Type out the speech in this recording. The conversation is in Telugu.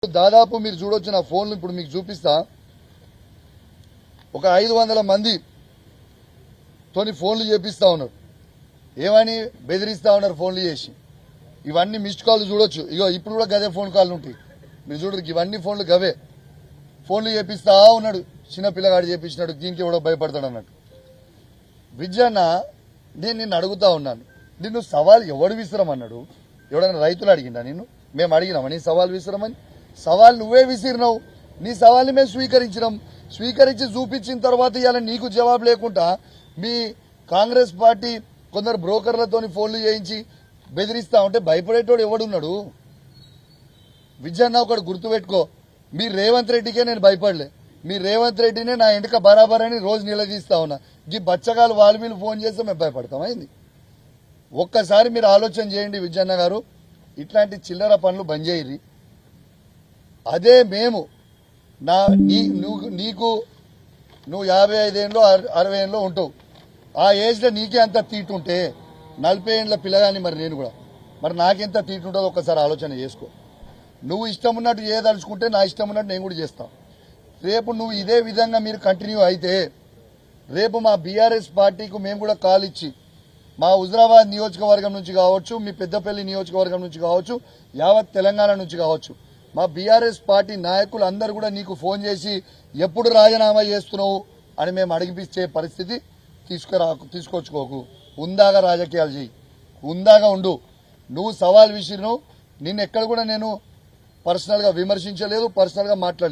దాదాపు మీరు చూడొచ్చు నా ఫోన్లు ఇప్పుడు మీకు చూపిస్తా. ఒక 500 మంది తోని ఫోన్లు చేపిస్తా ఉన్నారు. ఏమని బెదిరిస్తా ఉన్నారు ఫోన్లు చేసి. ఇవన్నీ మిస్డ్ కాల్ చూడొచ్చు. ఇగో ఇప్పుడు కూడా గదే ఫోన్ కాల్ ఉంటాయి. మీరు చూడరు ఇవన్నీ ఫోన్లు గవే. ఫోన్లు చేపిస్తా ఉన్నాడు. చిన్న పిల్లగాడు చేపించినాడు. దీనికి ఎవడో భయపడతాడు అన్నట్టు. విజయన్న నేను నిన్ను అడుగుతా ఉన్నాను. నిన్ను సవాల్ ఎవడు విసిరమన్నాడు? ఎవడన్నా రైతులు అడిగిందా నిన్ను? మేము అడిగినామా నీ సవాల్ విసిరమని? సవాల్ నువ్వే విసిరినావు. నీ సవాల్ని మేము స్వీకరించినాం. స్వీకరించి చూపించిన తర్వాత ఇవాళ నీకు జవాబు లేకుండా మీ కాంగ్రెస్ పార్టీ కొందరు బ్రోకర్లతోని ఫోన్లు చేయించి బెదిరిస్తా ఉంటే భయపడేటోడు ఎవడున్నాడు? విజయన్న ఒకటి గుర్తుపెట్టుకో. మీ రేవంత్ రెడ్డికే నేను భయపడలే. మీ రేవంత్ రెడ్డినే నా ఇంటిక బరాబర్ అని రోజు నిలదీస్తా ఉన్నా. ఈ బచ్చగాలు వాళ్ళు వీళ్ళు ఫోన్ చేస్తే మేము భయపడతామైంది. ఒక్కసారి మీరు ఆలోచన చేయండి విజయన్న గారు. ఇట్లాంటి చిల్లర పనులు బంద్ చేయరి. అదే మేము నీకు నువ్వు 55 ఏళ్ళలో 60 ఏళ్ళలో ఉంటావు. ఆ ఏజ్లో నీకే అంత తీటుంటే 40 ఏళ్ళ పిల్లగాని మరి నేను కూడా మరి నాకెంత తీటుంటుందో ఒక్కసారి ఆలోచన చేసుకో. నువ్వు ఇష్టం ఉన్నట్టు చేయదలుచుకుంటే నా ఇష్టం ఉన్నట్టు నేను కూడా చేస్తాను. రేపు నువ్వు ఇదే విధంగా మీరు కంటిన్యూ అయితే రేపు మా బీఆర్ఎస్ పార్టీకి మేము కూడా కాల్ ఇచ్చి మా హుజరాబాద్ నియోజకవర్గం నుంచి కావచ్చు, మీ పెద్దపల్లి నియోజకవర్గం నుంచి కావచ్చు, యావత్ తెలంగాణ నుంచి కావచ్చు, మా బీఆర్ఎస్ పార్టీ నాయకులు అందరూ కూడా ఫోన్ చేసి ఎప్పుడు రాజీనామా చేస్తున్నావు అని మేము అడిగిపించే పరిస్థితి తీసుకొచ్చుకోకు. ఉందాగా రాజకీయాలు చేయి. ఉందాగా ఉండు. నువ్వు సవాల్ విసిరినావు. నిన్ను ఎక్కడ కూడా నేను పర్సనల్గా విమర్శించలేదు, పర్సనల్గా మాట్లాడలేదు.